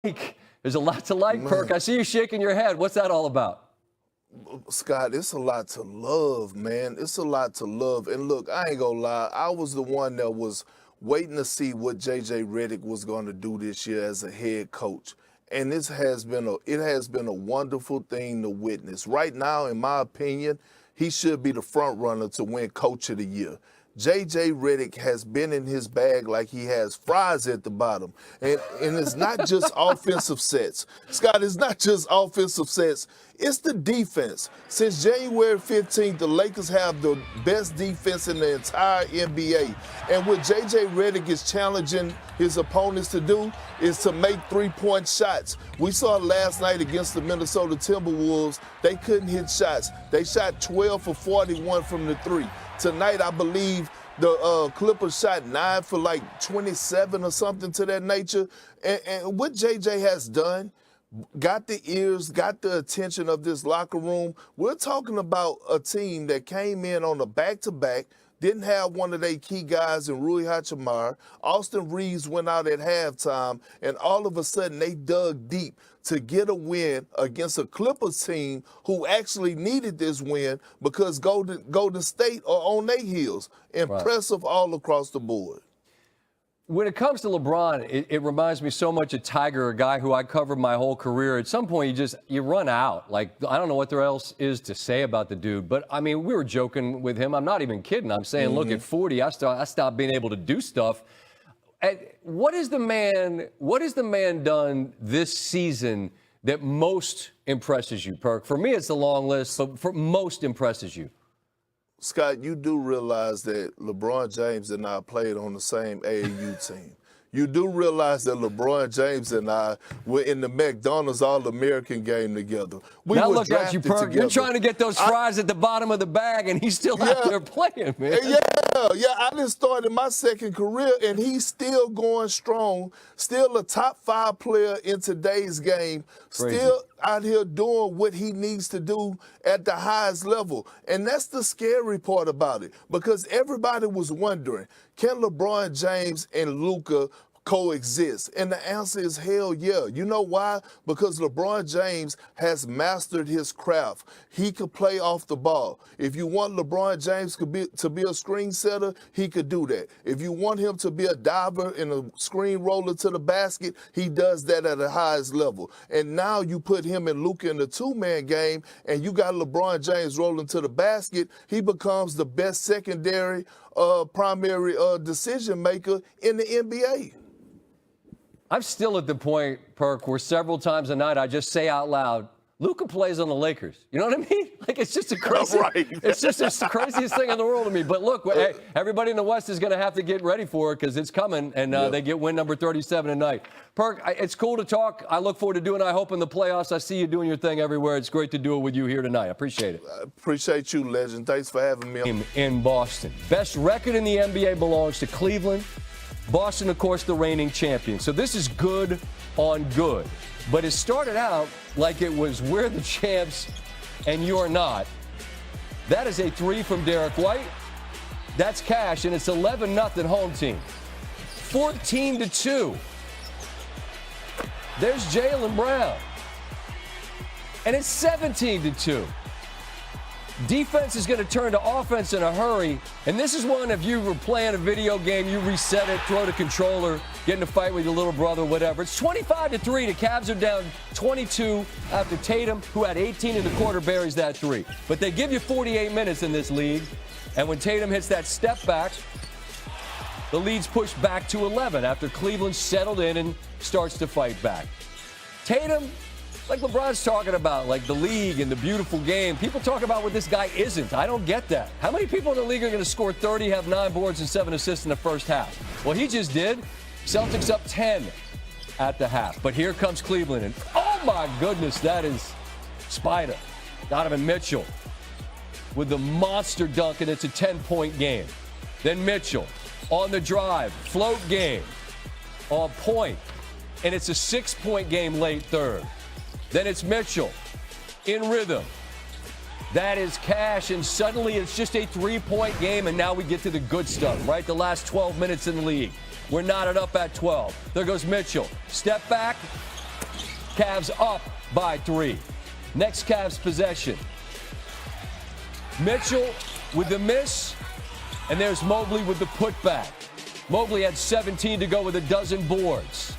There's a lot to like, Perk. I see you shaking your head. What's that all about? Scott, it's a lot to love, man. It's a lot to love. And look, I ain't gonna lie, I was the one that was waiting to see what J.J. Redick was going to do this year as a head coach. And it has been a wonderful thing to witness. Right now, in my opinion, he should be the front runner to win Coach of the Year. J.J. Redick has been in his bag like he has fries at the bottom. And it's not just offensive sets. Scott, it's not just offensive sets. It's the defense. Since January 15th, the Lakers have the best defense in the entire NBA. And what J.J. Redick is challenging his opponents to do is to make three-point shots. We saw last night against the Minnesota Timberwolves, they couldn't hit shots. They shot 12 for 41 from the three. Tonight, I believe the Clippers shot 9 for like 27 or something to that nature. And what JJ has done, got the ears, got the attention of this locker room. We're talking about a team that came in on a back-to-back, didn't have one of their key guys in Rui Hachimura. Austin Reeves went out at halftime, and all of a sudden they dug deep to get a win against a Clippers team who actually needed this win because Golden State are on their heels. Impressive all across the board. When it comes to LeBron, it reminds me so much of Tiger, a guy who I covered my whole career. At some point, you run out. Like, I don't know what there else is to say about the dude. But, I mean, we were joking with him. I'm not even kidding. I'm saying, look, at 40, I stopped being able to do stuff. What is the man done this season that most impresses you, Perk? For me, it's the long list, but for most impresses you. Scott, you do realize that LeBron James and I played on the same AAU team. You do realize that LeBron James and I were in the McDonald's All-American game together. Now look at you, Perk. You're trying to get those fries at the bottom of the bag, and he's still out there playing, man. Yeah, I just started my second career, and he's still going strong, still a top 5 player in today's game, still out here doing what he needs to do at the highest level. And that's the scary part about it, because everybody was wondering, can LeBron James and Luka coexist? And the answer is hell yeah. You know why? Because LeBron James has mastered his craft. He could play off the ball. If you want LeBron James to be a screen setter, he could do that. If you want him to be a diver and a screen roller to the basket, he does that at the highest level. And now you put him and Luka in the two-man game, and you got LeBron James rolling to the basket, he becomes the best secondary primary decision maker in the NBA. I'm still at the point, Perk, where several times a night I just say out loud, Luka plays on the Lakers. You know what I mean? Like, it's just a crazy, it's the craziest thing in the world to me. But look, hey, everybody in the West is going to have to get ready for it because it's coming, and they get win number 37 tonight. Perk, it's cool to talk. I look forward to doing it. I hope in the playoffs I see you doing your thing everywhere. It's great to do it with you here tonight. I appreciate it. I appreciate you, legend. Thanks for having me. In Boston. Best record in the NBA belongs to Cleveland. Boston, of course, the reigning champion. So this is good on good. But it started out like it was we're the champs and you're not. That is a 3 from Derek White. That's cash, and it's 11-0 home team. 14-2. There's Jaylen Brown. And it's 17-2. Defense is going to turn to offense in a hurry. And this is one, if you were playing a video game, you reset it, throw the controller, get in a fight with your little brother, whatever. It's 25-3. The Cavs are down 22 after Tatum, who had 18 in the quarter, buries that 3. But they give you 48 minutes in this league. And when Tatum hits that step back, the lead's pushed back to 11 after Cleveland settled in and starts to fight back. Tatum, like LeBron's talking about, like the league and the beautiful game. People talk about what this guy isn't. I don't get that. How many people in the league are going to score 30, have 9 boards and 7 assists in the first half? Well, he just did. Celtics up 10 at the half. But here comes Cleveland, and oh my goodness, that is Spider. Donovan Mitchell with the monster dunk, and it's a 10-point game. Then Mitchell on the drive, float game, on point, and it's a 6-point game late third. Then it's Mitchell in rhythm. That is cash, and suddenly it's just a 3-point game, and now we get to the good stuff, right? The last 12 minutes in the league. We're knotted up at 12. There goes Mitchell. Step back, Cavs up by 3. Next Cavs possession. Mitchell with the miss, and there's Mobley with the putback. Mobley had 17 to go with a dozen boards.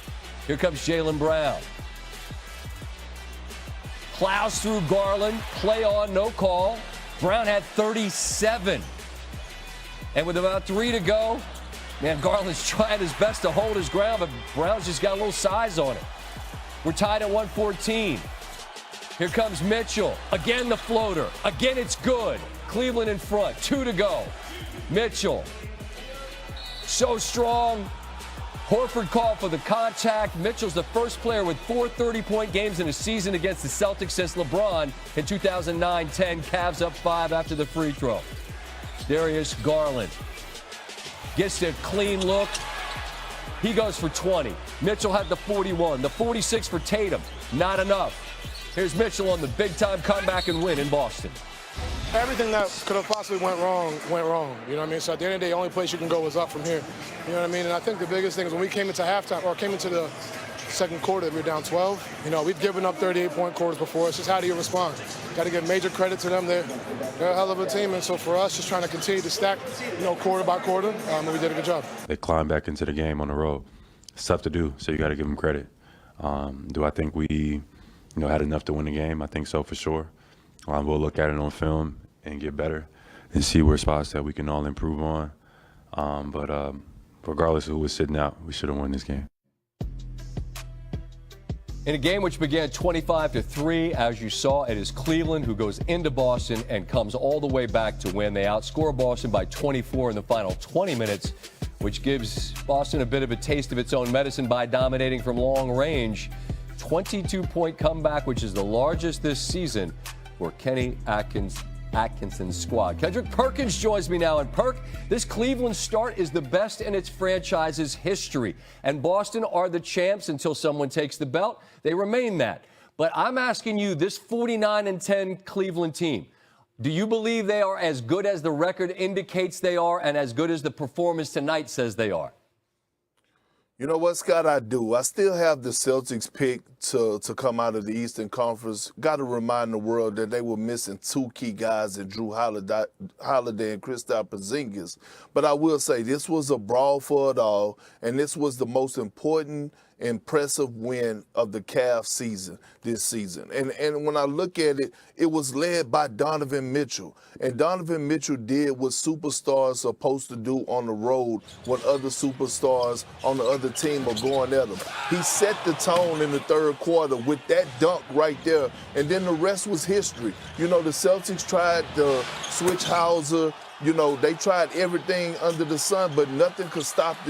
Here comes Jaylen Brown. Plows through Garland, play on, no call. Brown had 37. And with about 3 to go, man, Garland's trying his best to hold his ground, but Brown's just got a little size on it. We're tied at 114. Here comes Mitchell. Again, the floater. Again, it's good. Cleveland in front. 2 to go. Mitchell. So strong. Horford called for the contact. Mitchell's the first player with 4 30-point games in a season against the Celtics since LeBron in 2009-10. Cavs up 5 after the free throw. Darius Garland gets the clean look. He goes for 20. Mitchell had the 41. The 46 for Tatum. Not enough. Here's Mitchell on the big-time comeback and win in Boston. Everything that could have possibly went wrong, went wrong. You know what I mean? So at the end of the day, the only place you can go is up from here. You know what I mean? And I think the biggest thing is when we came into halftime, or came into the second quarter, we were down 12. You know, we've given up 38-point quarters before. It's just how do you respond? Got to give major credit to them. They're a hell of a team. And so for us, just trying to continue to stack, you know, quarter by quarter, and we did a good job. They climbed back into the game on the road. It's tough to do, so you got to give them credit. Do I think we, had enough to win the game? I think so for sure. We'll look at it on film and get better and see where spots that we can all improve on. But regardless of who was sitting out, we should have won this game. In a game which began 25-3, as you saw, it is Cleveland who goes into Boston and comes all the way back to win. They outscore Boston by 24 in the final 20 minutes, which gives Boston a bit of a taste of its own medicine by dominating from long range. 22-point comeback, which is the largest this season for Kenny Atkinson's squad. Kendrick Perkins joins me now. And Perk, this Cleveland start is the best in its franchise's history. And Boston are the champs until someone takes the belt. They remain that. But I'm asking you, this 49-10 Cleveland team, do you believe they are as good as the record indicates they are and as good as the performance tonight says they are? You know what, Scott, I do. I still have the Celtics pick to come out of the Eastern Conference. Got to remind the world that they were missing 2 key guys in Drew Holiday and Kristaps Porzingis. But I will say this was a brawl for it all, and this was the most important, impressive win of the Cavs season this season. And when I look at it, it was led by Donovan Mitchell. And Donovan Mitchell did what superstars are supposed to do on the road when other superstars on the other team are going at them. He set the tone in the third quarter with that dunk right there, and then the rest was history. The Celtics tried to switch Hauser. They tried everything under the sun, but nothing could stop this